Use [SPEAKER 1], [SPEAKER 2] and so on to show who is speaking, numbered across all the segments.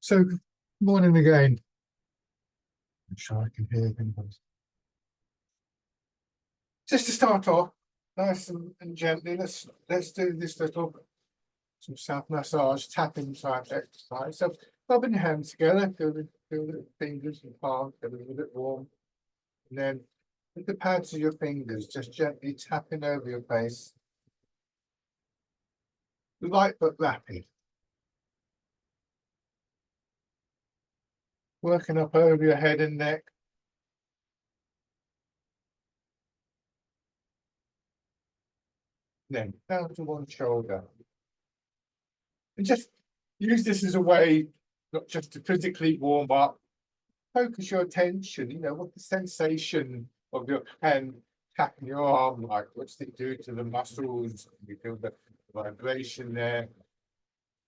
[SPEAKER 1] So, good morning again. I'm sure I can hear them. Just to start off, nice and gently, let's do this little some self massage tapping type exercise. So, rubbing your hands together, feel the fingers and palms get a little bit warm, and then with the pads of your fingers, just gently tapping over your face, light but rapid. Working up over your head and neck. Then down to one shoulder. And just use this as a way, not just to physically warm up, focus your attention, what the sensation of your hand tapping your arm like, what's it do to the muscles? You feel the vibration there,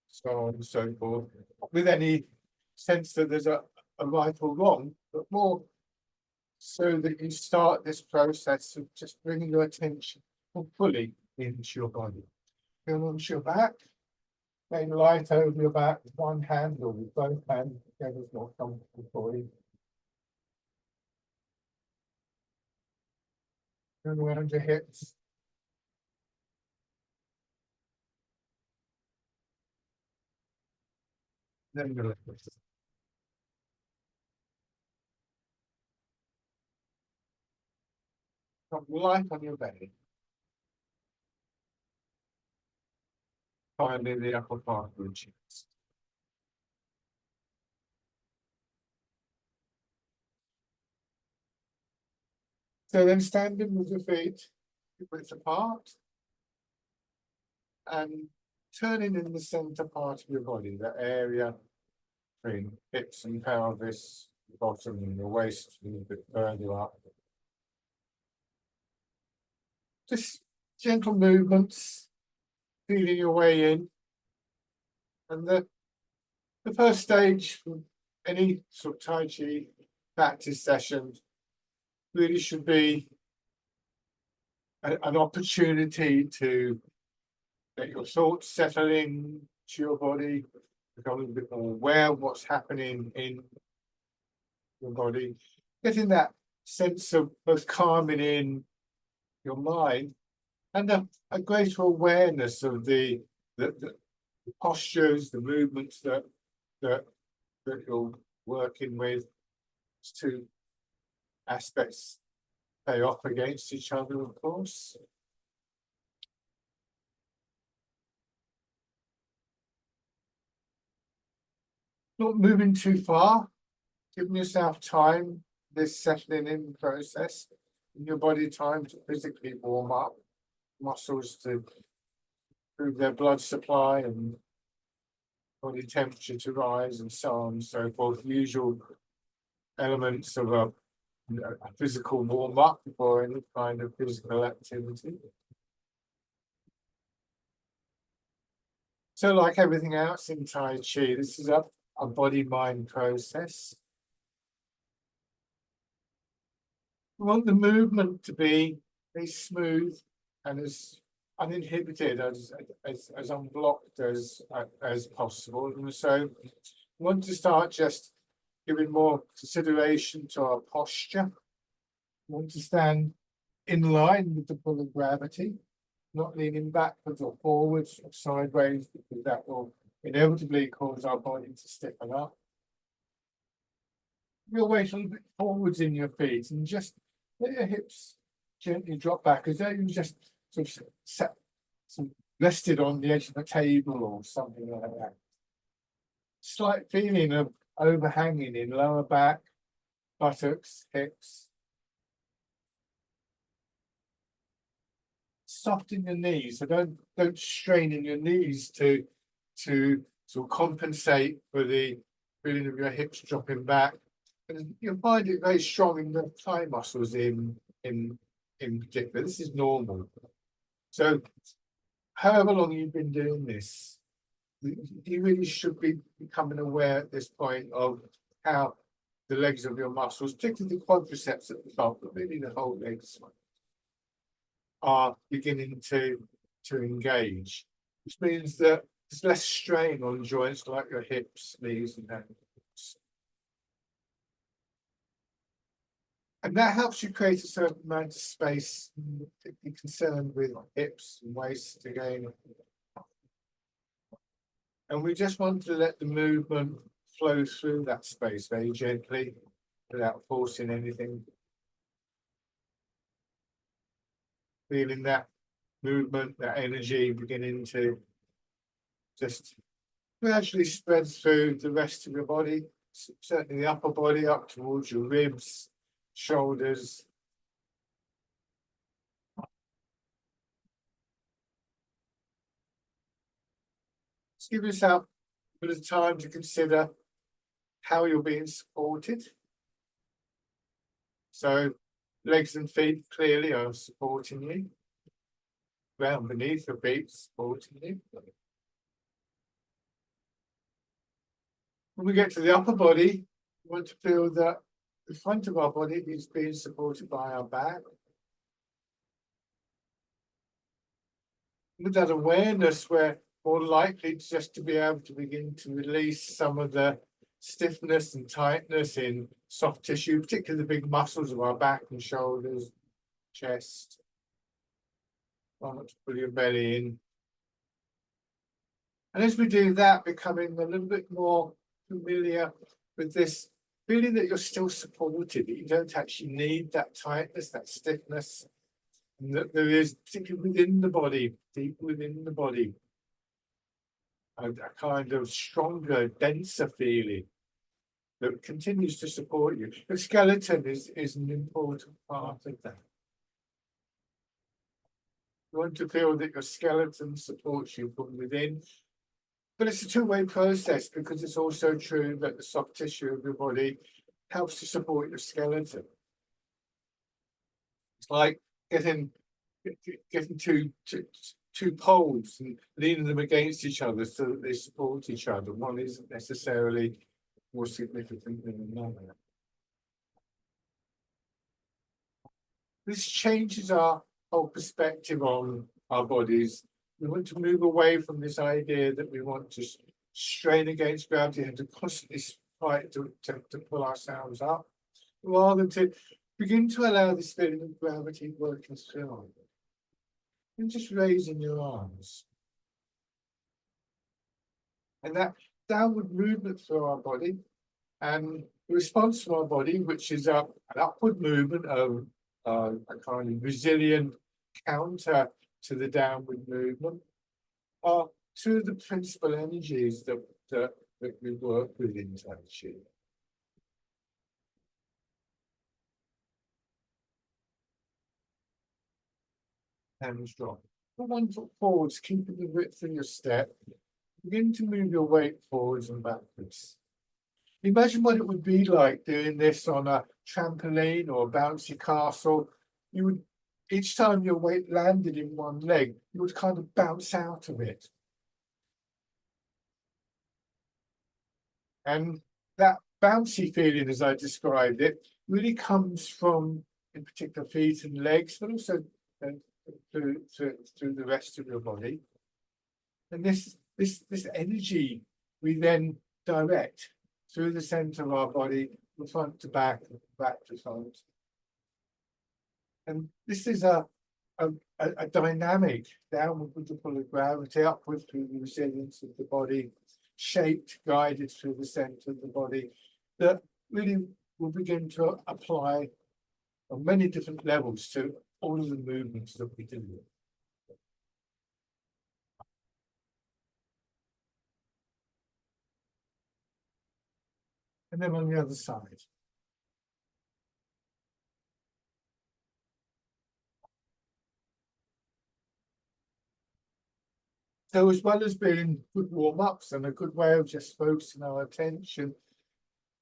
[SPEAKER 1] so on and so forth. With any sense that there's a right or wrong, but more so that you start this process of just bringing your attention fully into your body. Feel onto your back. Laying light over your back with one hand or with both hands, whichever is more comfortable for you. Turn around your hips. Then your legs. Drop light on your belly. Finally, the upper part of your chest. So then standing with your feet width apart and turning in the center part of your body, the area between hips and pelvis, the bottom and the waist, a little bit further up. Just gentle movements, feeling your way in. And the first stage from any sort of Tai Chi practice session really should be an opportunity to let your thoughts settle in to your body, become a little bit more aware of what's happening in your body, getting that sense of both calming in your mind and a greater awareness of the postures, the movements that you're working with. Two aspects play off against each other, of course. Not moving too far, giving yourself time, this settling in process, in your body time to physically warm up, muscles to improve their blood supply and body temperature to rise and so on and so forth. Usual elements of a physical warm-up before any kind of physical activity. So like everything else in Tai Chi, this is a body-mind process. We want the movement to be very smooth and as uninhibited, as unblocked as possible. And so we want to start just giving more consideration to our posture. We want to stand in line with the pull of gravity, not leaning backwards or forwards or sideways, because that will inevitably cause our body to stiffen up. Real weight a little bit forwards in your feet and just let your hips gently drop back as though you just sort of set some rested on the edge of a table or something like that. Slight feeling of overhanging in lower back, buttocks, hips. Soften your knees, so don't strain in your knees to sort of compensate for the feeling of your hips dropping back. And you'll find it very strong in the thigh muscles in particular. This is normal. So however long you've been doing this, you really should be becoming aware at this point of how the legs of your muscles, particularly the quadriceps at the top, but really the whole legs, are beginning to engage, which means that there's less strain on joints like your hips, knees, and ankles. And that helps you create a certain amount of space, particularly concerned with hips and waist again. And we just want to let the movement flow through that space very gently without forcing anything. Feeling that movement, that energy beginning to just gradually spread through the rest of your body, certainly the upper body up towards your ribs, shoulders. Just give yourself a bit of time to consider how you're being supported. So legs and feet clearly are supporting you. Ground beneath your feet supporting you. When we get to the upper body, we want to feel that the front of our body is being supported by our back. With that awareness, we're more likely just to be able to begin to release some of the stiffness and tightness in soft tissue, particularly the big muscles of our back and shoulders, chest. Start to pull your belly in. And as we do that, becoming a little bit more familiar with this feeling that you're still supported, that you don't actually need that tightness, that stiffness, and that there is, particularly within the body, deep within the body, a kind of stronger, denser feeling that continues to support you. The skeleton is an important part of that. You want to feel that your skeleton supports you from within. But it's a two-way process, because it's also true that the soft tissue of your body helps to support your skeleton. It's like getting two poles and leaning them against each other so that they support each other. One isn't necessarily more significant than another. This changes our whole perspective on our bodies. We want to move away from this idea that we want to strain against gravity and to constantly fight to pull ourselves up, rather than to begin to allow this feeling of gravity working through. And just raising your arms. And that downward movement through our body, and the response from our body, which is an upward movement of a kind of resilient counter to the downward movement, are two of the principal energies that we work with in Tai Chi. Hands drop. Put 1 foot forwards, keeping the width of your step. Begin to move your weight forwards and backwards. Imagine what it would be like doing this on a trampoline or a bouncy castle. You would, each time your weight landed in one leg, you would kind of bounce out of it. And that bouncy feeling, as I described it, really comes from, in particular, feet and legs, but also through the rest of your body. And this energy we then direct through the center of our body, from front to back, back to front. And this is a dynamic downward with the pull of gravity, upward through the resilience of the body, shaped, guided through the center of the body, that really will begin to apply on many different levels to all of the movements that we do. And then on the other side. So as well as being good warm-ups and a good way of just focusing our attention,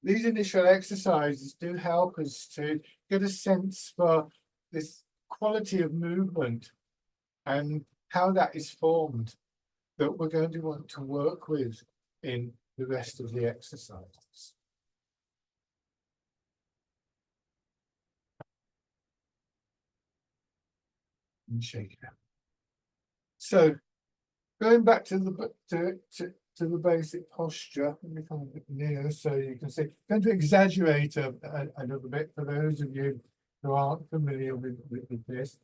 [SPEAKER 1] these initial exercises do help us to get a sense for this quality of movement and how that is formed that we're going to want to work with in the rest of the exercises. And shake it out. So Going back to the basic posture, let me come a bit nearer so you can see. I'm going to exaggerate a little bit for those of you who aren't familiar with this.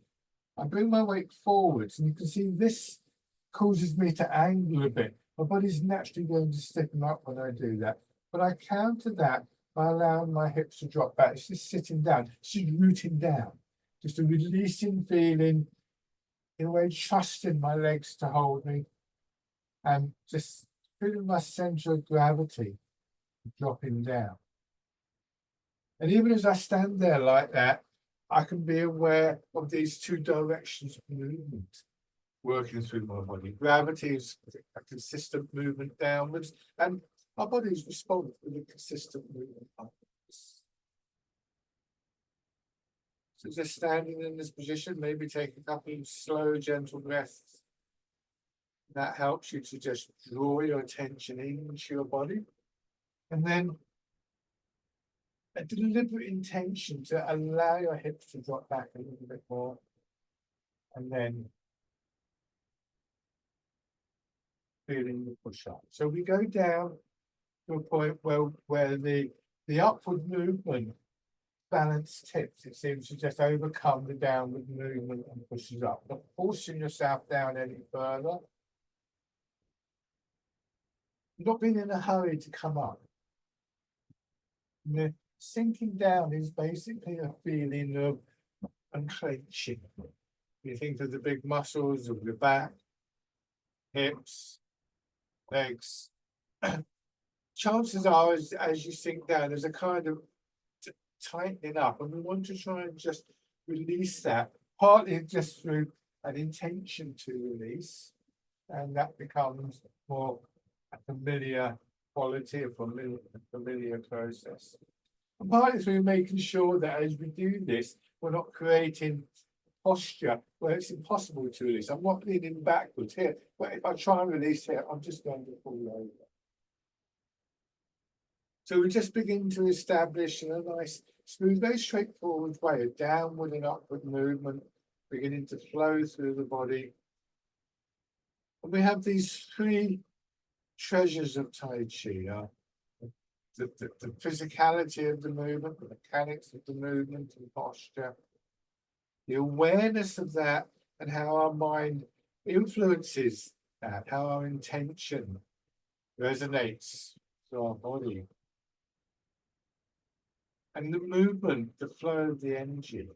[SPEAKER 1] I bring my weight forwards, and you can see this causes me to angle a bit. My body's naturally going to stiffen up when I do that, but I counter that by allowing my hips to drop back. It's just sitting down, it's just rooting down, just a releasing feeling, in a way, trusting my legs to hold me, and just feeling my center of gravity dropping down. And even as I stand there like that, I can be aware of these two directions of movement working through my body. Gravity is a consistent movement downwards, and our bodies respond with a consistent movement upwards. So just standing in this position, maybe take a couple of slow, gentle breaths. That helps you to just draw your attention into your body. And then a deliberate intention to allow your hips to drop back a little bit more. And then feeling the push up. So we go down to a point where the upward movement balance tips. It seems to just overcome the downward movement and pushes up, not forcing yourself down any further. Not being in a hurry to come up. The sinking down is basically a feeling of unclenching. You think of the big muscles of your back, hips, legs. Chances are, as you sink down, there's a kind of tightening up, and we want to try and just release that, partly just through an intention to release, and that becomes more a familiar quality, a familiar process. And partly through making sure that as we do this, we're not creating posture where it's impossible to release. I'm not leaning backwards here, but if I try and release here, I'm just going to fall over. So we just begin to establish in a nice, smooth, very straightforward way, a downward and upward movement beginning to flow through the body. And we have these three treasures of Tai Chi. The physicality of the movement, the mechanics of the movement and posture, the awareness of that, and how our mind influences that, how our intention resonates through our body. And the movement, the flow of the energy,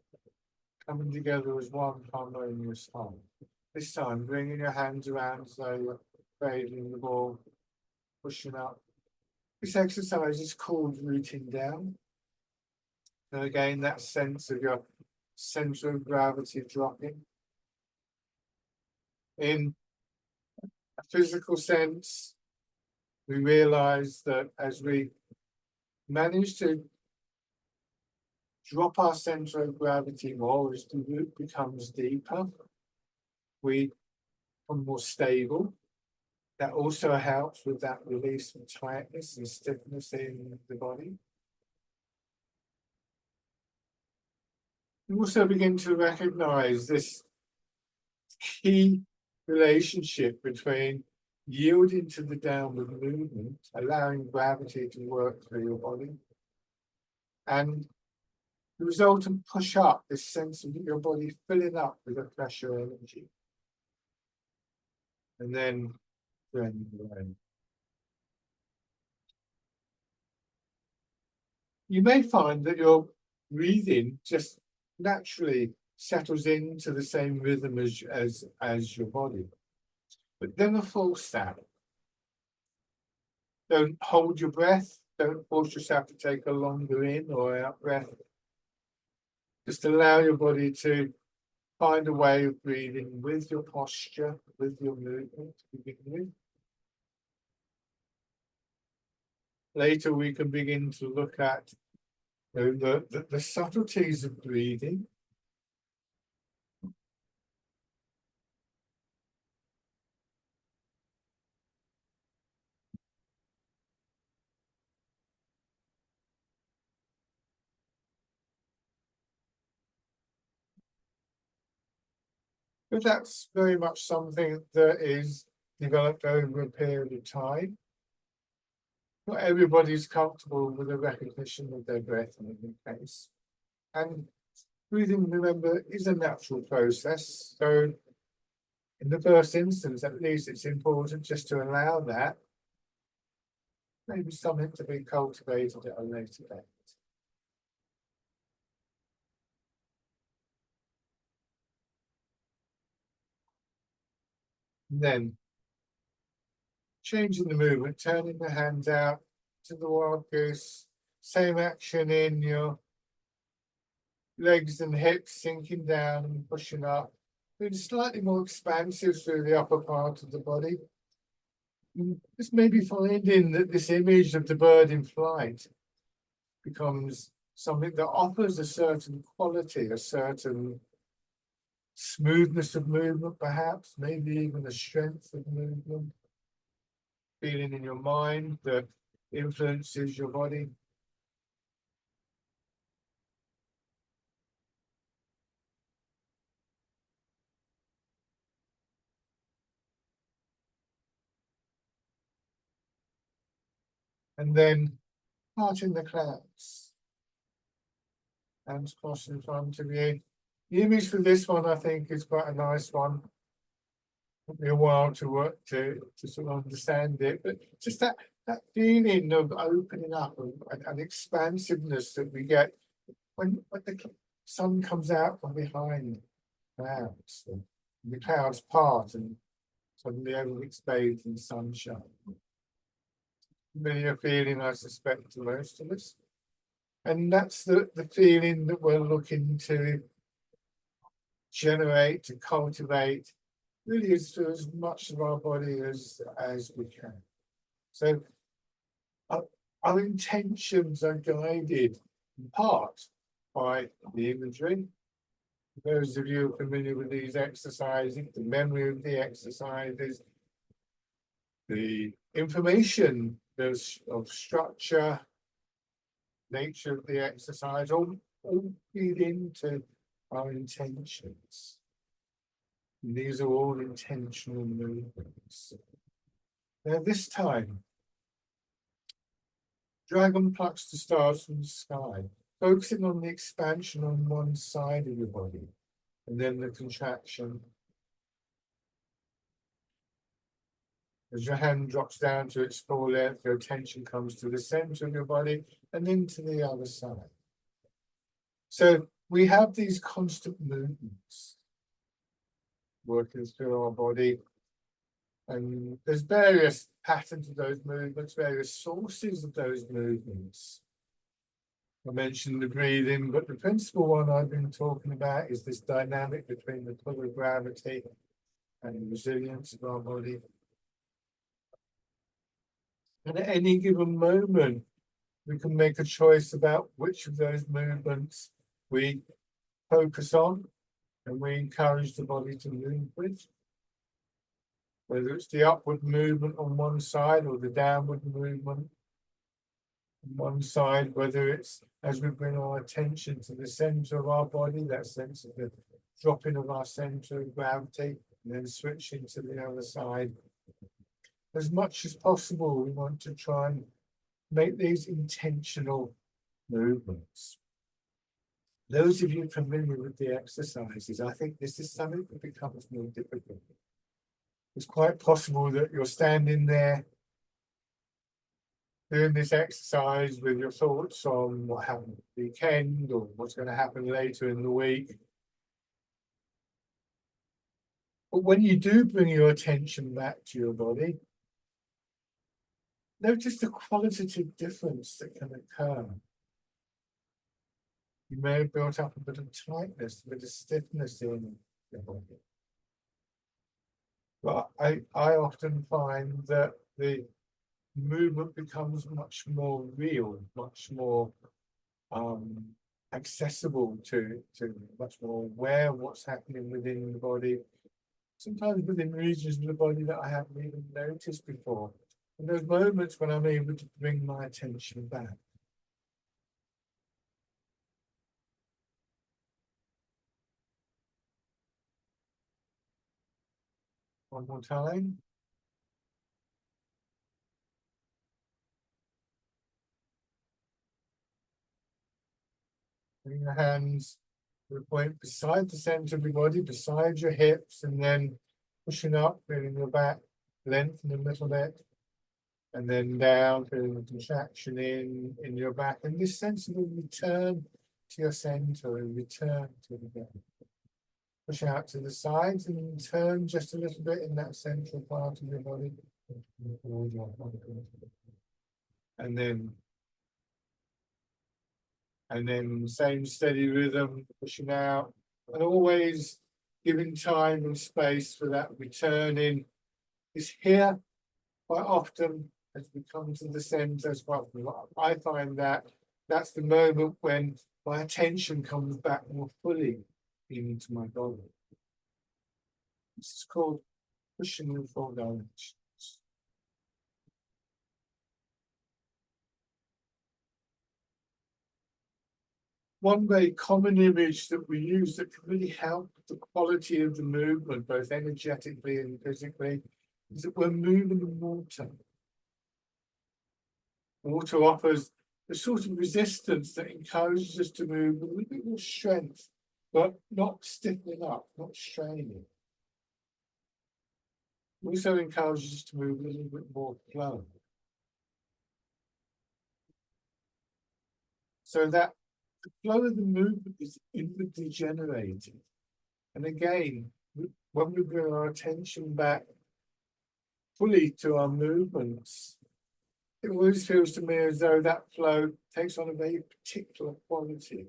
[SPEAKER 1] coming together as one harmonious whole. This time, bringing your hands around so you're cradling the ball, pushing up. This exercise is called rooting down. And again, that sense of your center of gravity dropping. In a physical sense, we realize that as we manage to drop our center of gravity more, as the root becomes deeper, we become more stable. That also helps with that release of tightness and stiffness in the body. We also begin to recognize this key relationship between yielding to the downward movement, allowing gravity to work through your body, and the resultant push up, this sense of your body filling up with a pressure energy. And then drain away. You may find that your breathing just naturally settles into the same rhythm as your body. But never force that. Don't hold your breath. Don't force yourself to take a longer in or out breath. Just allow your body to find a way of breathing with your posture, with your movement to begin with. Later, we can begin to look at the subtleties of breathing. But that's very much something that is developed over a period of time. Not everybody's comfortable with the recognition of their breath in any case. And breathing, remember, is a natural process. So in the first instance, at least, it's important just to allow that. Maybe something to be cultivated at a later date. And then changing the movement, turning the hands out to the wild goose. Same action in your legs and hips, sinking down and pushing up. Being slightly more expansive through the upper part of the body. Just maybe finding that this image of the bird in flight becomes something that offers a certain quality, a certain smoothness of movement, perhaps, maybe even a strength of movement. Feeling in your mind that influences your body. And then parting the clouds. Hands crossed in front of you. The image for this one, I think, is quite a nice one. Took me a while to work to sort of understand it, but just that feeling of opening up and expansiveness that we get when the sun comes out from behind clouds, and the clouds part and suddenly everything's bathed in sunshine. Familiar feeling, I suspect, to most of us. And that's the feeling that we're looking to generate, to cultivate, really is through as much of our body as we can. So our intentions are guided in part by the imagery. For those of you familiar with these exercises, the memory of the exercises, the information of structure, nature of the exercise, all feed into our intentions. And these are all intentional movements. Now this time, dragon plucks the stars from the sky, focusing on the expansion on one side of your body, and then the contraction. As your hand drops down to its full length, your attention comes to the center of your body and then to the other side. So we have these constant movements working through our body. And there's various patterns of those movements, various sources of those movements. I mentioned the breathing, but the principal one I've been talking about is this dynamic between the pull of gravity and the resilience of our body. And at any given moment, we can make a choice about which of those movements we focus on and we encourage the body to move with. Whether it's the upward movement on one side or the downward movement on one side, whether it's as we bring our attention to the center of our body, that sense of the dropping of our center of gravity, and then switching to the other side. As much as possible, we want to try and make these intentional movements. Those of you familiar with the exercises, I think this is something that becomes more difficult. It's quite possible that you're standing there doing this exercise with your thoughts on what happened the weekend or what's going to happen later in the week. But when you do bring your attention back to your body, notice the qualitative difference that can occur. You may have built up a bit of tightness, a bit of stiffness in your body. But I often find that the movement becomes much more real, much more accessible to much more aware of what's happening within the body. Sometimes within regions of the body that I haven't even noticed before. And those moments when I'm able to bring my attention back. One more time. Bring your hands to the point beside the center of your body, beside your hips, and then pushing up, feeling your back lengthen a little bit, and then down, feeling the contraction in your back, and this sense of a return to your center, and return to the back. Push out to the sides and turn just a little bit in that central part of your body. And then same steady rhythm, pushing out, and always giving time and space for that returning. Is here quite often as we come to the center as well. I find that that's the moment when my attention comes back more fully into my body. This is called pushing in four directions. One very common image that we use that can really help the quality of the movement, both energetically and physically, is that we're moving in water. Water offers the sort of resistance that encourages us to move with a little bit more strength, but not stiffening up, not straining. It also encourages us to move a little bit more flow. So that the flow of the movement is inwardly generated. And again, when we bring our attention back fully to our movements, it always feels to me as though that flow takes on a very particular quality,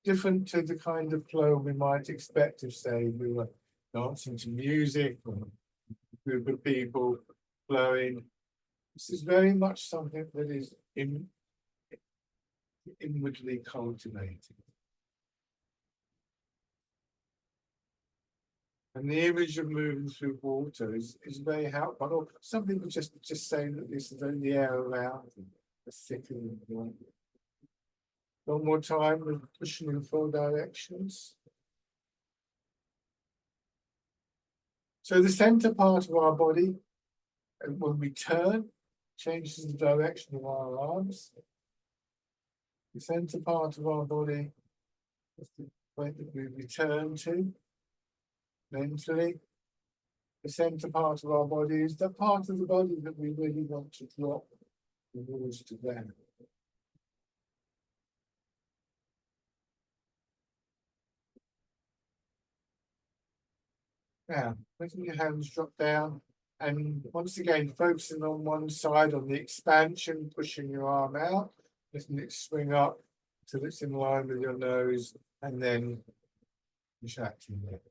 [SPEAKER 1] different to the kind of flow we might expect if, say, we were dancing to music or a group of people flowing. This is very much something that is inwardly cultivated. And the image of moving through water is very helpful. Some people just say that this is only the air around the thickening. One more time, we're pushing in four directions. So the center part of our body, and when we turn, changes the direction of our arms. The center part of our body is the point that we return to mentally. The center part of our body is the part of the body that we really want to drop towards the ground. Now, letting your hands drop down, and once again, focusing on one side, on the expansion, pushing your arm out, letting it swing up till it's in line with your nose, and then contracting it.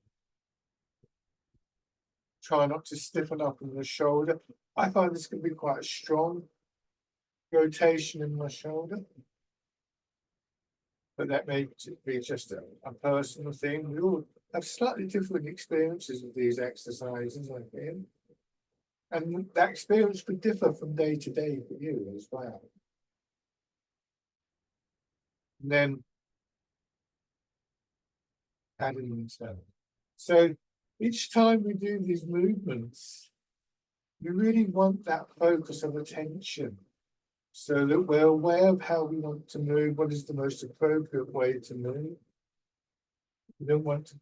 [SPEAKER 1] Try not to stiffen up in the shoulder. I find this can be quite a strong rotation in my shoulder, but that may be just a personal thing. We all have slightly different experiences with these exercises, I think. And that experience could differ from day to day for you as well. And then adding themselves. So each time we do these movements, we really want that focus of attention so that we're aware of how we want to move, what is the most appropriate way to move. We don't want to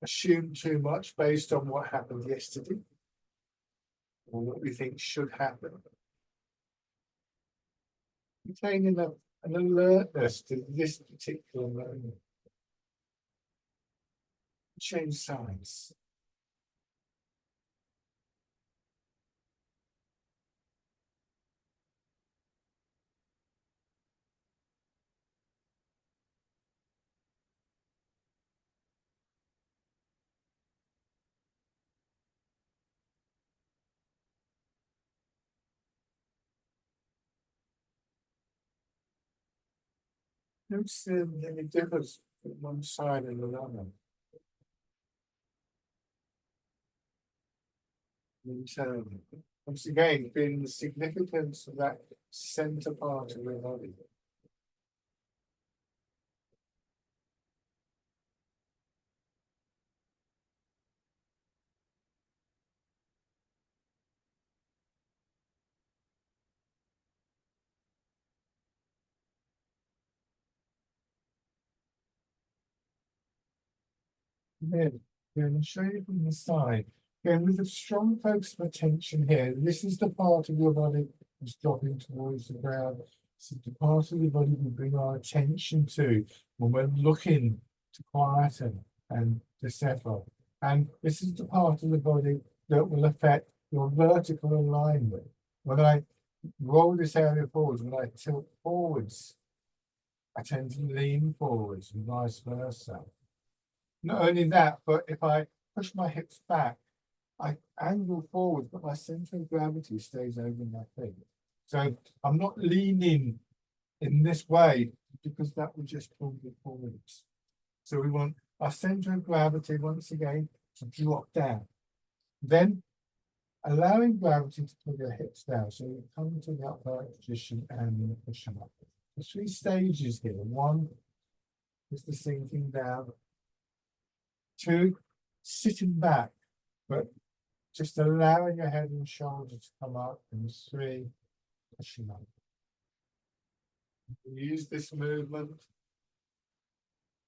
[SPEAKER 1] assume too much based on what happened yesterday or what we think should happen. Retaining an alertness to this particular moment. Change sides. Notice any difference between one side and another. Internally. Once again, feeling the significance of that center part of your body. Then, I'll show you from the side. Again, with a strong focus of attention here, this is the part of your body that's dropping towards the ground. This is the part of the body we bring our attention to when we're looking to quieten and to settle. And this is the part of the body that will affect your vertical alignment. When I roll this area forwards, when I tilt forwards, I tend to lean forwards and vice versa. Not only that, but if I push my hips back, I angle forward, but my center of gravity stays over my feet. So I'm not leaning in this way because that would just pull me forwards. So we want our center of gravity once again to drop down. Then allowing gravity to pull your hips down. So you come to the upright position and push them up. The 3 stages here. 1 is the sinking down. 2, sitting back, but just allowing your head and shoulders to come up. And 3, pushing up. Use this movement.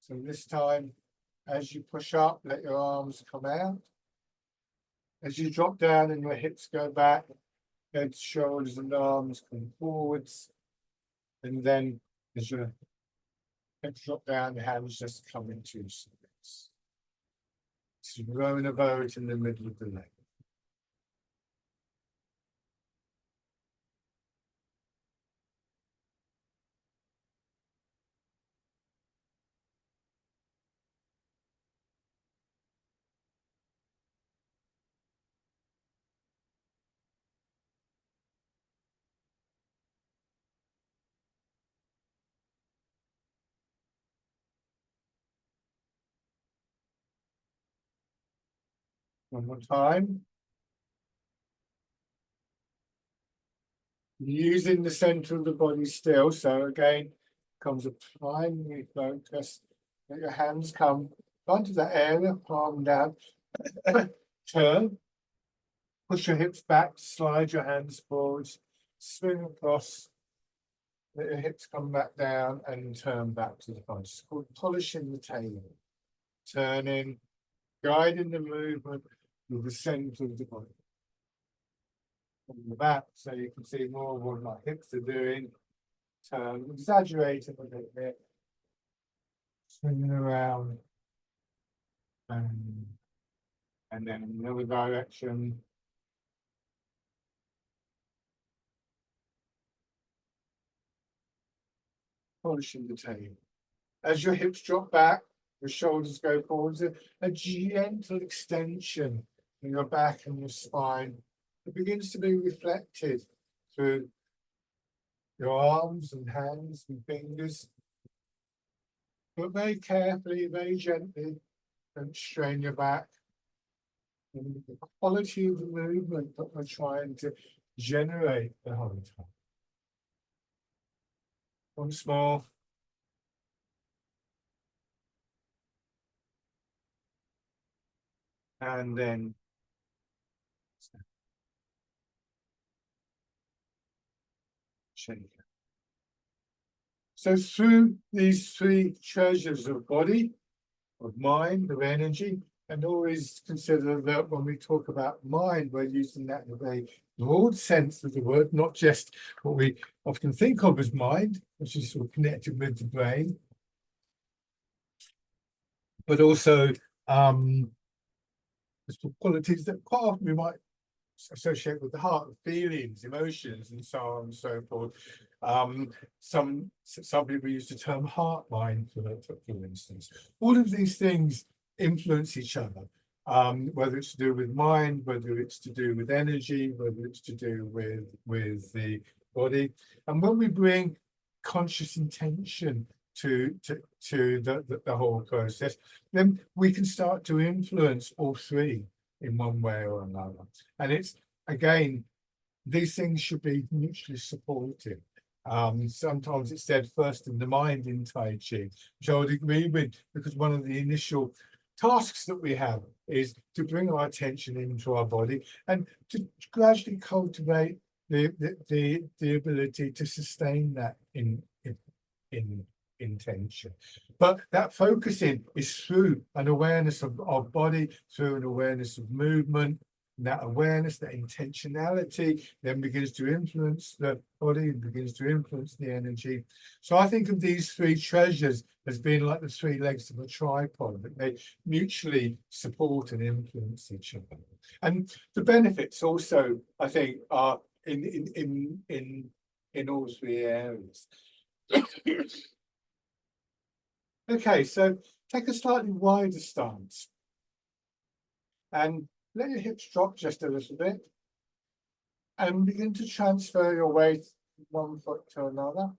[SPEAKER 1] So this time, as you push up, let your arms come out. As you drop down and your hips go back, head, shoulders, and arms come forwards. And then as your hips drop down, the hands just come into space. So you're rowing a boat in the middle of the lake. One more time. Using the center of the body still. So again, comes a primary focus. Let your hands come onto the area, palm down. Turn. Push your hips back, slide your hands forwards, swing across. Let your hips come back down and turn back to the front. It's called polishing the tail. Turning, guiding the movement with the center of the body. From the back, so you can see more of what my hips are doing. Turn, exaggerating a bit here. Swinging around. And then in the other direction. Polishing the tail. As your hips drop back, your shoulders go forwards, a gentle extension in your back and your spine. It begins to be reflected through your arms and hands and fingers. But very carefully, very gently, don't strain your back. And the quality of the movement that we're trying to generate the whole time. Once more. And then shake. So through these 3 treasures of body, of mind, of energy, and always consider that when we talk about mind, we're using that in a very broad sense of the word, not just what we often think of as mind, which is sort of connected with the brain, but also the qualities that quite often we might associate with the heart, feelings, emotions, and so on and so forth. Some people use the term heart mind, for instance. All of these things influence each other, whether it's to do with mind, whether it's to do with energy, whether it's to do with the body. And when we bring conscious intention to the whole process, then we can start to influence all 3 in one way or another. And it's, again, these things should be mutually supportive. Sometimes it's said first in the mind in Tai Chi, which I would agree with, because one of the initial tasks that we have is to bring our attention into our body and to gradually cultivate the ability to sustain that in intention. But that focusing is through an awareness of body, through an awareness of movement. And that awareness, that intentionality, then begins to influence the body and begins to influence the energy. So I think of these three treasures as being like the three legs of a tripod, that they mutually support and influence each other. And the benefits also, I think, are in all three areas. Okay, so take a slightly wider stance and let your hips drop just a little bit and begin to transfer your weight from one foot to another.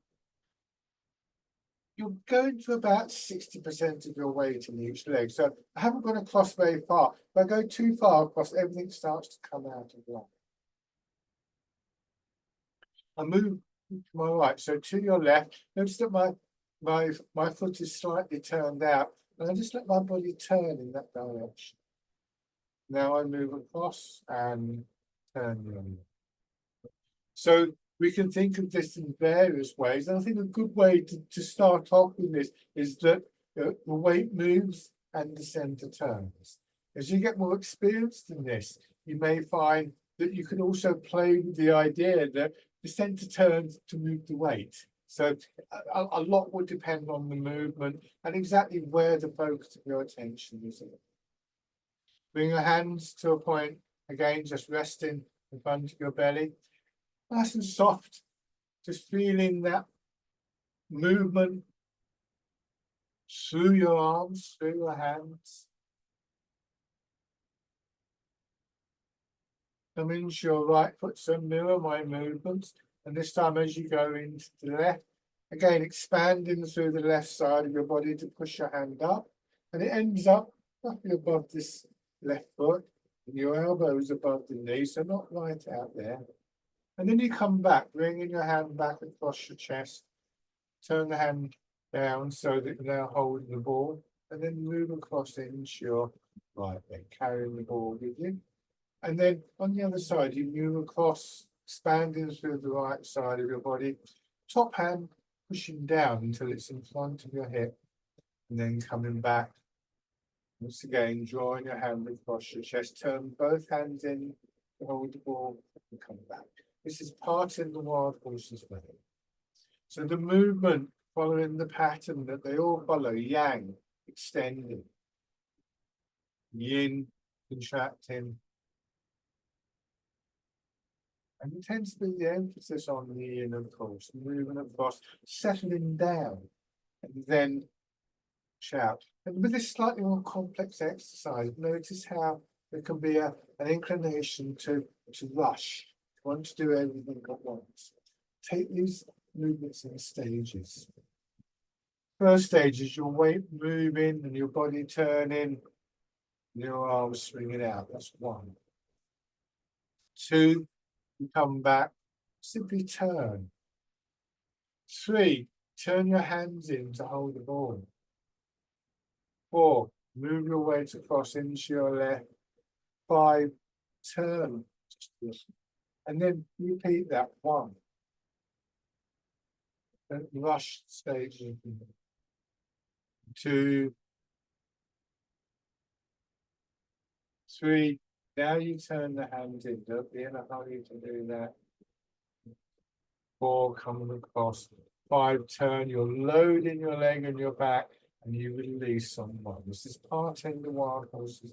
[SPEAKER 1] You're going to about 60% of your weight in each leg. So I haven't gone across very far. If I go too far across, everything starts to come out of line. I move to my right, so to your left. Notice that my foot is slightly turned out, and I just let my body turn in that direction. Now I move across and turn the other way. So we can think of this in various ways. And I think a good way to start off with this is that the weight moves and the center turns. As you get more experienced in this, you may find that you can also play with the idea that the center turns to move the weight. So a lot will depend on the movement and exactly where the focus of your attention is. Bring your hands to a point, again, just resting in front of your belly. Nice and soft, just feeling that movement through your arms, through your hands. Come into your right foot, so mirror my movements. And this time as you go into the left, again, expanding through the left side of your body to push your hand up. And it ends up roughly above this left foot. And your elbow is above the knee, so not right out there. And then you come back, bringing your hand back across your chest. Turn the hand down so that you're now holding the ball. And then move across into your right leg, carrying the ball with you. And then on the other side, you move across, expanding through the right side of your body. Top hand pushing down until it's in front of your hip. And then coming back. Once again, drawing your hand across your chest. Turn both hands in to hold the ball and come back. This is part in the wild horses way. So the movement following the pattern that they all follow, yang, extending, yin, contracting. And it tends to be the emphasis on the yin, of course, moving across, settling down, and then shout. And with this slightly more complex exercise, notice how there can be an inclination to rush, to want to do everything at once. Take these movements in stages. First stage is your weight moving and your body turning, your arms swinging out. That's 1. 2, you come back, simply turn. 3, turn your hands in to hold the ball. 4, move your weight across into your left. 5, turn. And then repeat that 1. Don't rush stage. 2, 3. Now you turn the hands in. Don't be in a hurry to do that. 4, coming across. 5, turn. You're loading your leg and your back, and you release on 1. This is part in the wild horses.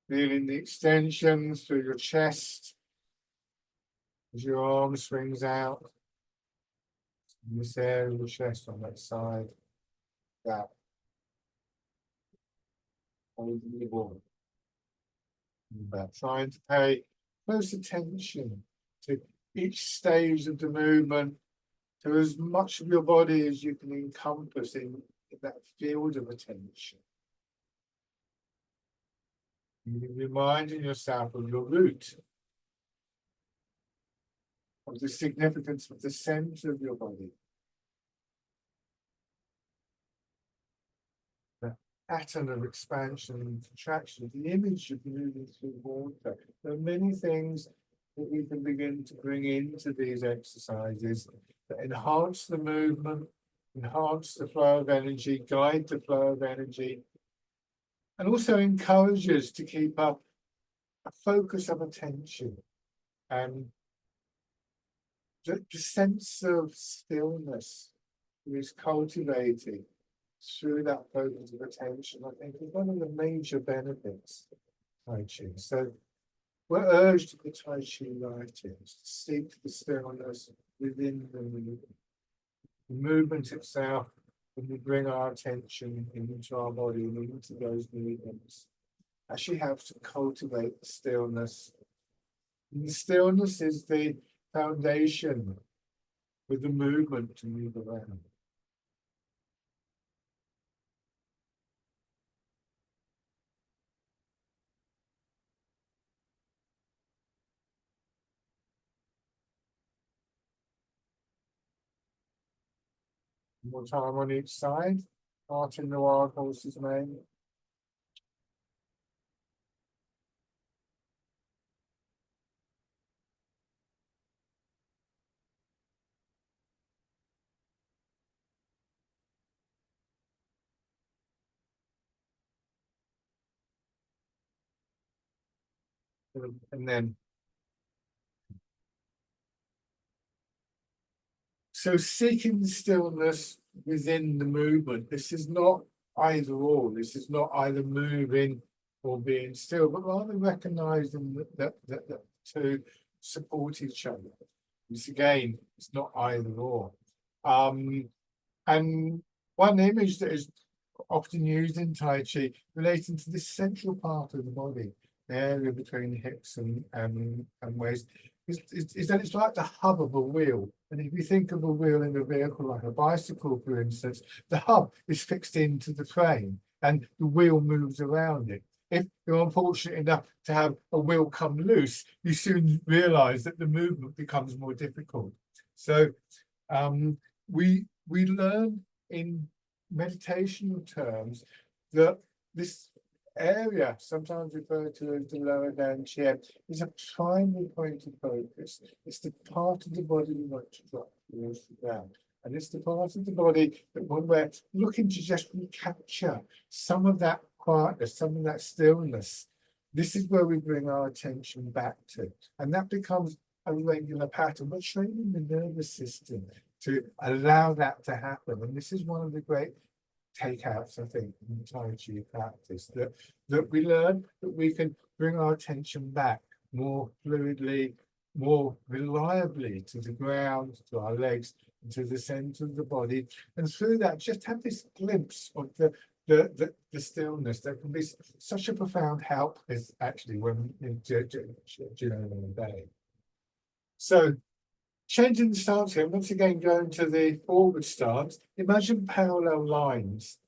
[SPEAKER 1] Feeling the extensions through your chest as your arm swings out. In this area of the chest on that side. That. Holding the ball. About trying to pay close attention to each stage of the movement, to as much of your body as you can encompass in that field of attention. You're reminding yourself of your root, of the significance of the center of your body. pattern of expansion and contraction, the image of moving through water. There are many things that we can begin to bring into these exercises that enhance the movement, enhance the flow of energy, guide the flow of energy, and also encourage us to keep up a focus of attention and the sense of stillness is cultivated through that focus of attention. I think is one of the major benefits of Tai Chi. So we're urged at the Tai Chi writings to seek the stillness within the movement itself, when we bring our attention into our body and into those movements. Actually have to cultivate the stillness. And the stillness is the foundation with the movement to move around. More time on each side. Heart in the wild horse's mane. And then, so seeking stillness within the movement. This is not either or. This is not either moving or being still, but rather recognizing that two support each other. This again, it's not either or. And one image that is often used in Tai Chi relating to this central part of the body, the area between the hips and waist, is that it's like the hub of a wheel. And if you think of a wheel in a vehicle like a bicycle, for instance, the hub is fixed into the frame and the wheel moves around it. If you're unfortunate enough to have a wheel come loose, you soon realize that the movement becomes more difficult. So we learn in meditational terms that this area, sometimes referred to as the lower dantian, is a primary point of focus. It's the part of the body we want to drop towards the ground. And it's the part of the body that when we're looking to just recapture some of that quietness, some of that stillness, this is where we bring our attention back to. And that becomes a regular pattern. We're training the nervous system to allow that to happen. And this is one of the great takeouts, I think, in Tai Chi practice, that we learn that we can bring our attention back more fluidly, more reliably to the ground, to our legs, and to the center of the body. And through that, just have this glimpse of the stillness that can be such a profound help is actually when during the day. So changing the stance here, once again going to the forward stance, imagine parallel lines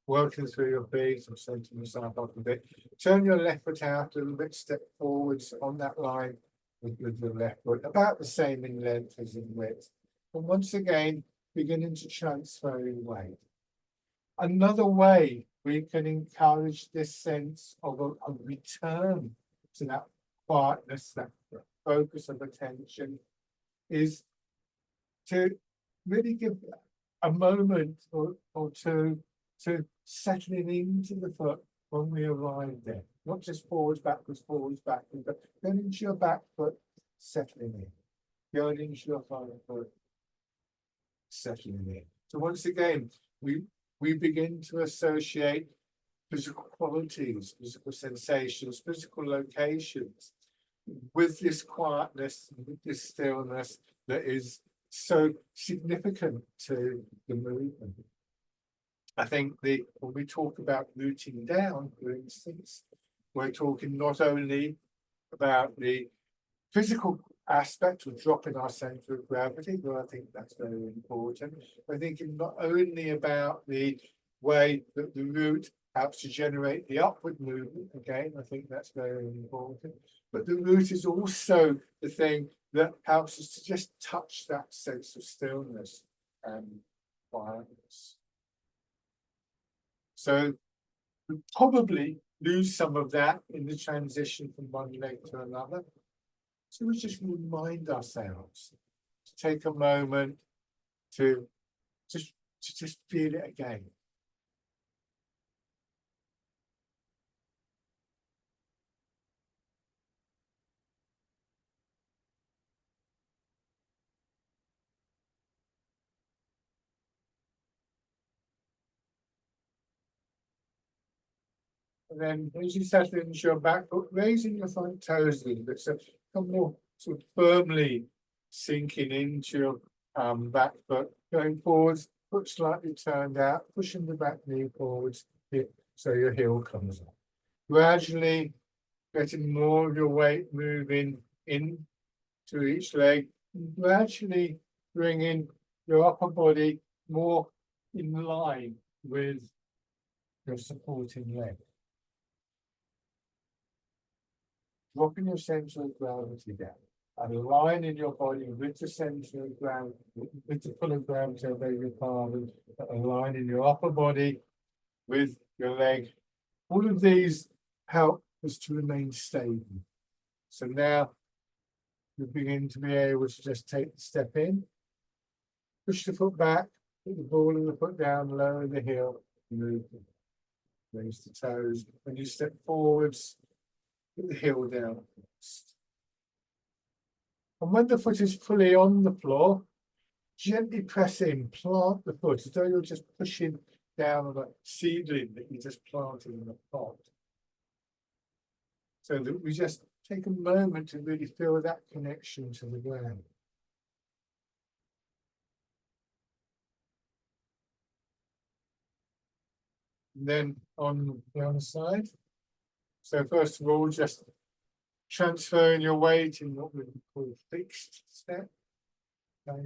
[SPEAKER 1] working through your feet. I'm centering myself up a bit. Turn your left foot out a little bit, step forwards on that line with the left foot, about the same in length as in width. And once again, beginning to transfer in weight. Another way we can encourage this sense of a return to that quietness, that focus of attention, is to really give a moment or two to settling into the foot when we arrive there. Not just forwards, backwards, but going into your back foot, settling in. Going into your front foot, settling in. So once again, we begin to associate physical qualities, physical sensations, physical locations with this quietness, with this stillness that is so significant to the movement. I think when we talk about rooting down, for instance, we're talking not only about the physical aspect of dropping our center of gravity, but I think that's very important. We're thinking not only about the way that the root helps to generate the upward movement, again, I think that's very important, but the root is also the thing that helps us to just touch that sense of stillness and quietness. So we probably lose some of that in the transition from one leg to another. So we just remind ourselves to take a moment to just feel it again. And then as you settle into your back foot, raising your front toes a little bit, so come more sort of firmly sinking into your back foot, going forwards, foot slightly turned out, pushing the back knee forwards, so your heel comes up. Gradually getting more of your weight moving in to each leg, gradually bringing your upper body more in line with your supporting leg. Dropping your center of gravity down and aligning your body with the center of gravity, with the pull of gravity over your palm, aligning your upper body with your leg. All of these help us to remain stable. So now you begin to be able to just take the step in, push the foot back, put the ball of the foot down, lower the heel, move, raise the toes. When you step forwards, put the heel down. And when the foot is fully on the floor, gently press in, plant the foot as though you're just pushing down on a seedling that you just planted in the pot. So that we just take a moment to really feel that connection to the ground. And then on the other side. So first of all, just transferring your weight in what we call fixed step. And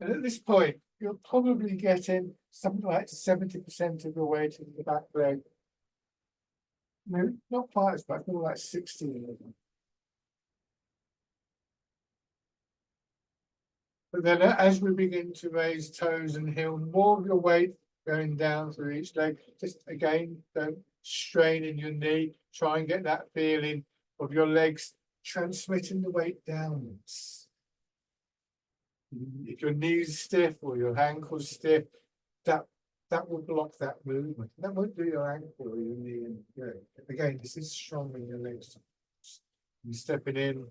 [SPEAKER 1] at this point, you're probably getting something like 70% of your weight in the back leg. No, not quite as much, more like 60. But then as we begin to raise toes and heel, more of your weight going down through each leg. Just again, don't strain in your knee. Try and get that feeling of your legs transmitting the weight downwards. If your knees stiff or your ankles stiff, that will block that movement. That won't do your ankle or your knee. And again, this is strong in your legs. You're stepping in.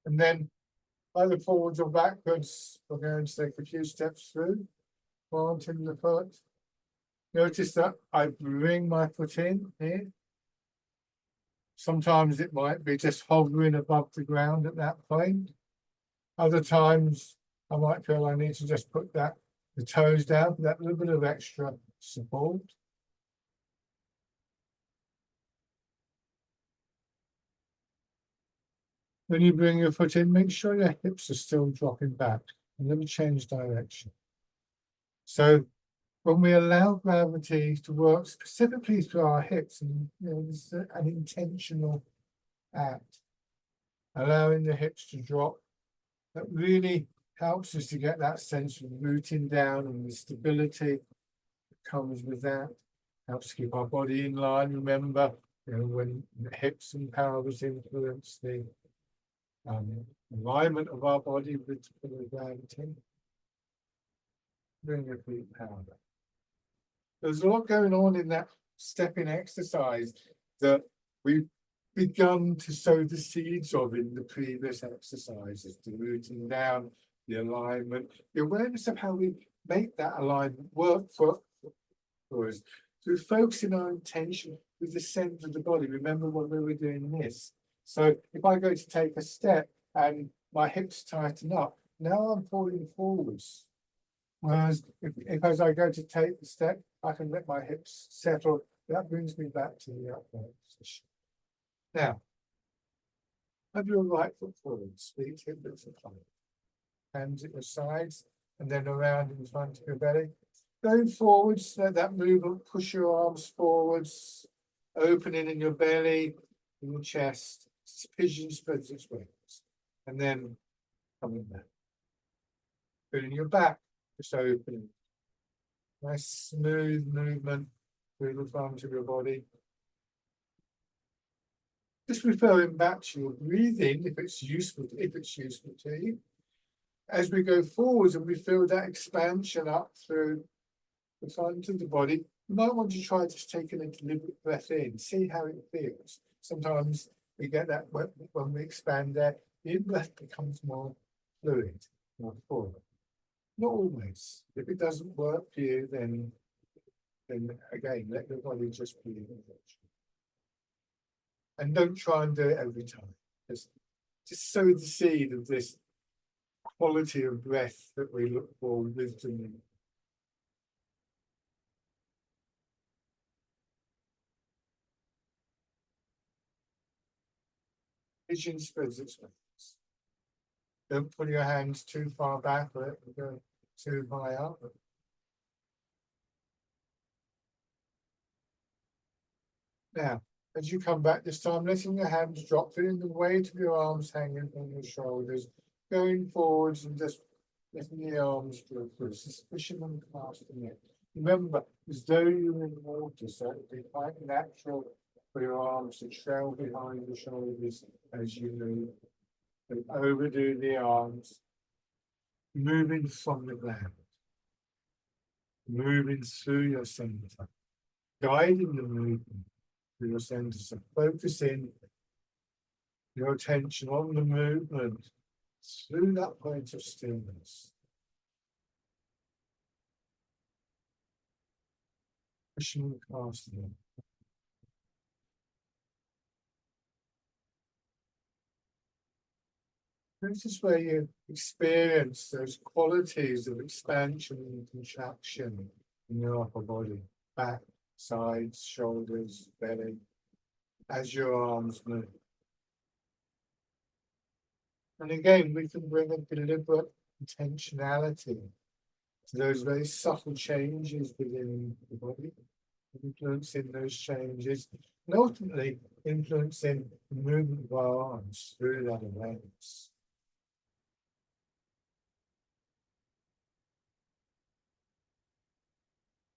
[SPEAKER 1] And then either forwards or backwards, we're going to take a few steps through, planting the foot. Notice that I bring my foot in here. Sometimes it might be just hovering above the ground at that point. Other times I might feel I need to just put the toes down, that little bit of extra support. When you bring your foot in, make sure your hips are still dropping back and let me change direction. So when we allow gravity to work specifically through our hips, and this is an intentional act, allowing the hips to drop, that really helps us to get that sense of rooting down and the stability that comes with that. Helps keep our body in line. Remember, when the hips and pelvis influence the alignment of our body with the gravity. Bring your feet power. There's a lot going on in that stepping exercise that we've begun to sow the seeds of in the previous exercises, the rooting down, the alignment, the awareness of how we make that alignment work for us through focusing our intention with the center of the body. Remember when we were doing this. So if I go to take a step and my hips tighten up, now I'm falling forwards. Whereas if as I go to take the step, I can let my hips settle. That brings me back to the upright position. Now, have your right foot forward, feet hip width apart. hands at your sides, and then around in front of your belly. Going forwards, let that movement push your arms forwards, opening in your belly, in your chest. Pigeon spreads its wings, and then coming back. Feeling your back, just opening. Nice smooth movement through the front of your body. Just referring back to your breathing, if it's useful to you. As we go forwards and we feel that expansion up through the front of the body, you might want to try just taking a deliberate breath in, see how it feels. Sometimes we get that when we expand there, the in-breath becomes more fluid, more full. Not always. If it doesn't work for you, then again, let your body just breathe. And don't try and do it every time. Just sow the seed of this quality of breath that we look for wisdom in. Pigeon spreads its wings. Don't put your hands too far back or it will go too high up. Now, as you come back this time, letting your hands drop, feeling the weight of your arms hanging from your shoulders, going forwards and just letting the arms go through. Fisherman casting it. Remember, as though you're in water, so it'd be quite natural for your arms to trail behind the shoulders as you move. And overdo the arms, moving from the ground, moving through your center, guiding the movement through your center. So focusing your attention on the movement through that point of stillness. Pushing past them. This is where you experience those qualities of expansion and contraction in your upper body, back, sides, shoulders, belly, as your arms move. And again, we can bring a deliberate intentionality to those very subtle changes within the body, influencing those changes, and ultimately influencing the movement of our arms through that awareness.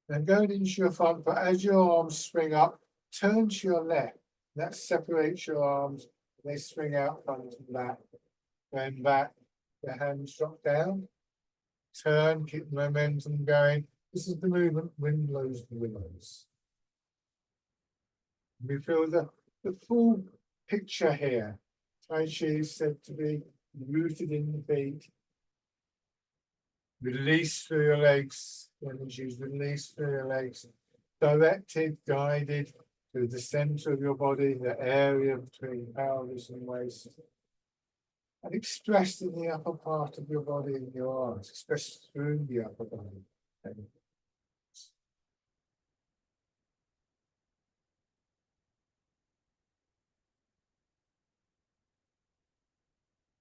[SPEAKER 1] And going into your front foot, as your arms swing up, turn to your left. That separates your arms. They swing out front and back. Going back, the hands drop down. Turn, keep the momentum going. This is the movement, wind blows the willows. We feel the full picture here. Tai Chi is said to be rooted in the feet. Release through your legs, energies release through your legs, directed, guided to the center of your body, the area between pelvis and waist, and expressed in the upper part of your body in your arms, expressed through the upper body.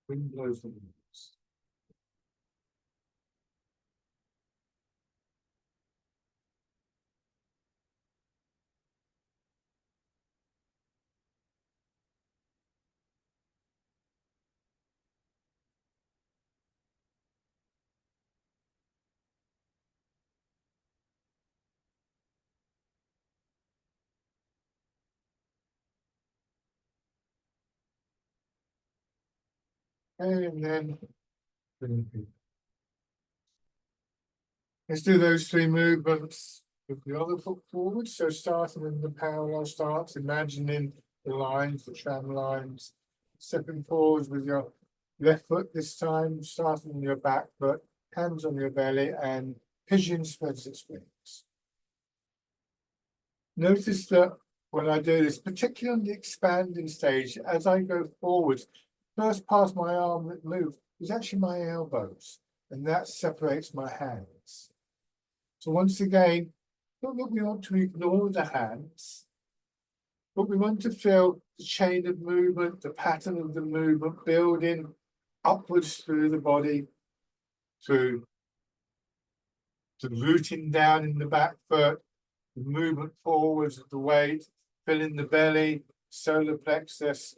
[SPEAKER 1] Wind blows the winds. And then let's do those three movements with the other foot forward. So starting with the parallel stance, imagining the lines, the tram lines, stepping forwards with your left foot this time, starting on your back foot, hands on your belly, and pigeon spreads its wings. Notice that when I do this, particularly on the expanding stage, as I go forwards, first part of my arm that moves is actually my elbows, and that separates my hands. So once again, not that we want to ignore the hands, but we want to feel the chain of movement, the pattern of the movement building upwards through the body, through the rooting down in the back foot, the movement forwards of the weight, filling the belly, solar plexus,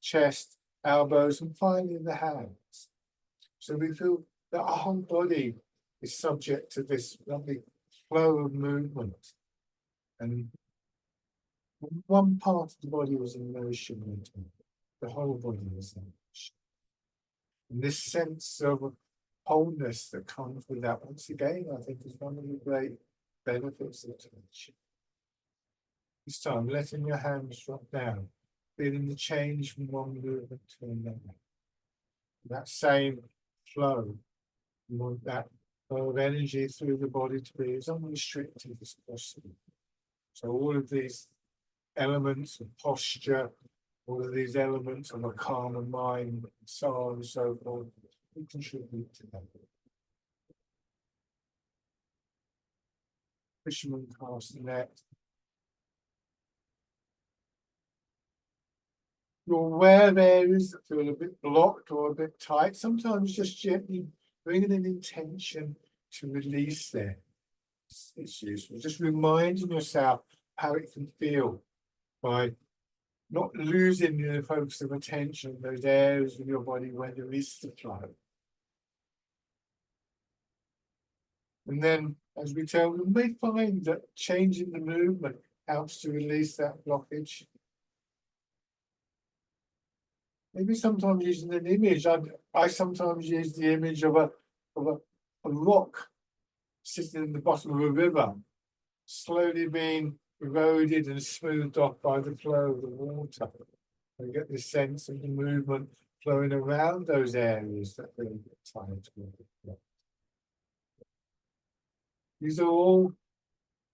[SPEAKER 1] chest, elbows, and finally the hands. So we feel that our whole body is subject to this lovely flow of movement. And one part of the body was in motion, the whole body was in motion. And this sense of wholeness that comes with that, once again, I think is one of the great benefits of touch. This time, letting your hands drop down, feeling the change from one movement to another. That same flow, you want that flow of energy through the body to be as unrestricted as possible. So all of these elements of posture, all of these elements of a calmer mind, and so on and so forth, we contribute to that. Fisherman cast the net. You're aware of areas that feel a bit blocked or a bit tight. Sometimes just gently bringing an intention to release there. It's useful. Just reminding yourself how it can feel by not losing the focus of attention, those areas of your body where there is the flow. And then, as we tell them, they find that changing the movement helps to release that blockage. Maybe sometimes using an image. I sometimes use the image of a rock sitting in the bottom of a river, slowly being eroded and smoothed off by the flow of the water. I get this sense of the movement flowing around those areas that feel a bit tight. These are all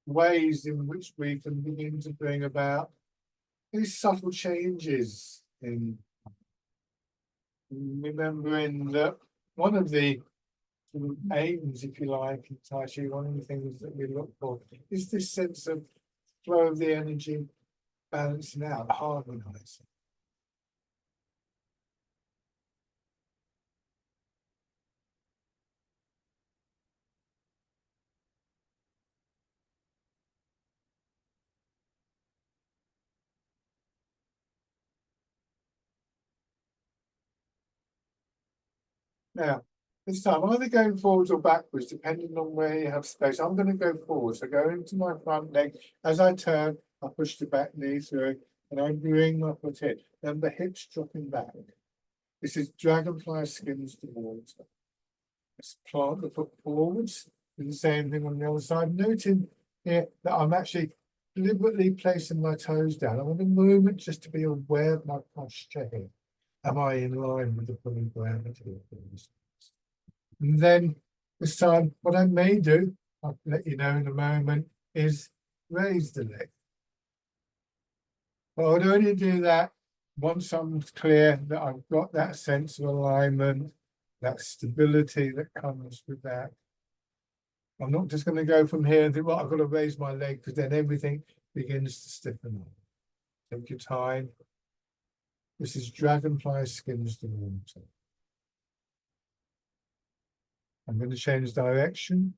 [SPEAKER 1] ways in which we can begin to bring about these subtle changes in remembering that one of the sort of aims, if you like, in Tai Chi, one of the things that we look for is this sense of flow of the energy, balancing out, harmonizing. Now, this time, I'm either going forwards or backwards, depending on where you have space. I'm going to go forward. So go into my front leg. As I turn, I push the back knee through, and I bring my foot in. Then the hips dropping back. This is dragonfly skins to water. Let's plant the foot forwards. Do the same thing on the other side. Noting here that I'm actually deliberately placing my toes down. I want a moment just to be aware of my posture here. Am I in line with the pulling gravity of things? And then this time, what I may do, I'll let you know in a moment, is raise the leg. But I would only do that once I'm clear that I've got that sense of alignment, that stability that comes with that. I'm not just going to go from here and think, well, I've got to raise my leg, because then everything begins to stiffen up. Take your time. This is dragonfly skins to water. I'm going to change direction.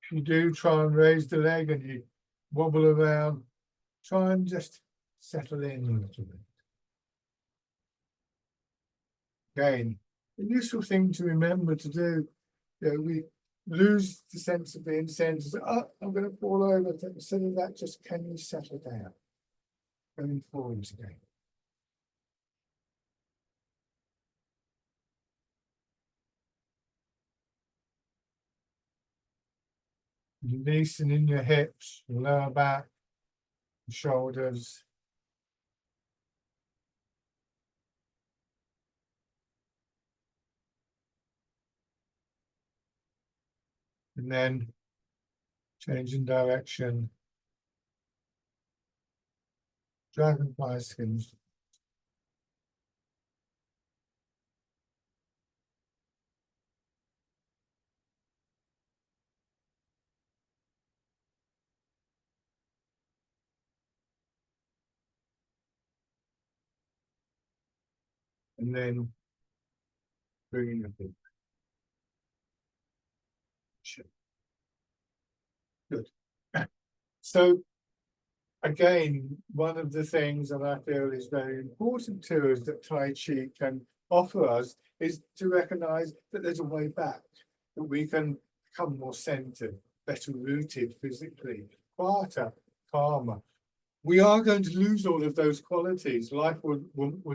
[SPEAKER 1] If you do try and raise the leg and you wobble around, try and just settle in a little bit. Again, a useful thing to remember to do, we lose the sense of being centered. Oh, I'm going to fall over. Instead of that, just can you settle down? Going forwards again. Loosening your hips, lower back, shoulders. And then changing direction. Dragonfly skins. and then bringing it in. Good. So again, one of the things that I feel is very important to us that Tai Chi can offer us is to recognize that there's a way back, that we can become more centered, better rooted physically, quieter, calmer. We are going to lose all of those qualities. Life will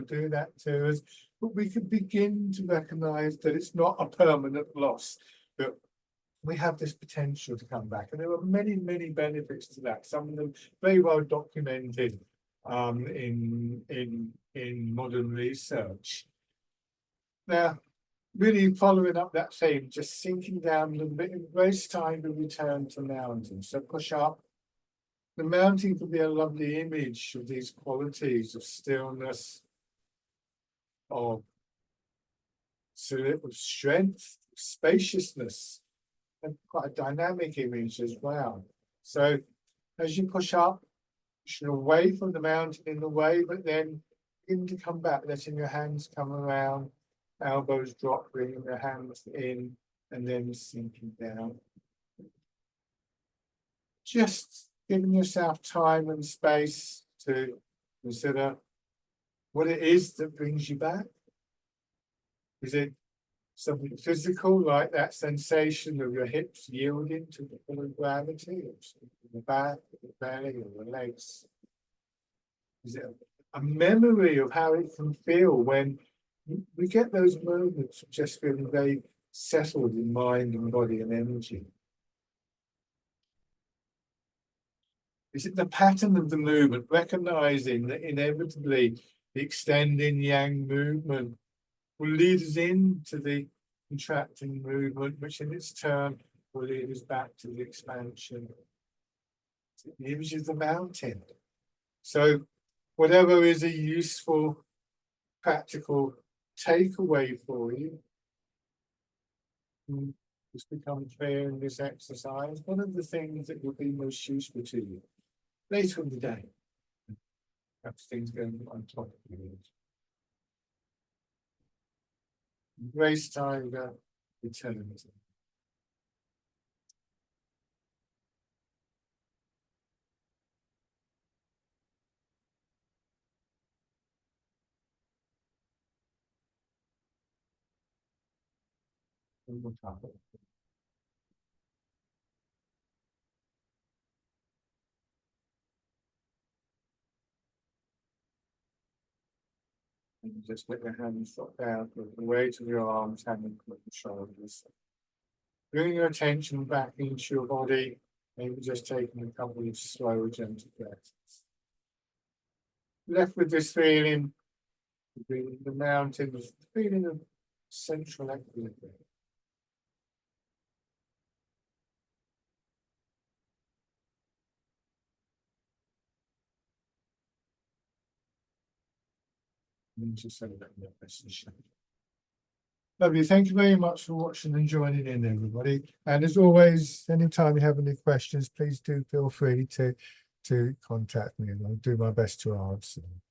[SPEAKER 1] do that to us, but we can begin to recognize that it's not a permanent loss, that we have this potential to come back. And there are many, many benefits to that. Some of them very well documented in modern research. Now, really following up that theme, just sinking down a little bit, embrace time to return to mountains. So push up. The mountain can be a lovely image of these qualities of stillness, of strength, spaciousness, and quite a dynamic image as well. So as you push up, pushing away from the mountain in the way, but then begin to come back, letting your hands come around, elbows drop, bringing your hands in, and then sinking down. Just giving yourself time and space to consider what it is that brings you back. Is it something physical, like that sensation of your hips yielding to the pull of gravity, or the back, or the belly, or the legs? Is it a memory of how it can feel when we get those moments of just feeling very settled in mind and body and energy? Is it the pattern of the movement, recognizing that inevitably the extending yang movement will lead us into the contracting movement, which in its turn will lead us back to the expansion? The image of the mountain. So whatever is a useful, practical takeaway for you, just become clear in this exercise. One of the things that will be most useful to you later in the day, perhaps things going on top of you. Embrace time, eternity. And just let your hands drop down with the weight of your arms hanging from the shoulders. Bring your attention back into your body, maybe just taking a couple of slow, gentle breaths. Left with this feeling, the mountains, the feeling of central equilibrium. And just so that your position. Lovely. Thank you very much for watching and joining in, everybody. And as always, anytime you have any questions, please do feel free to contact me, and I'll do my best to answer them.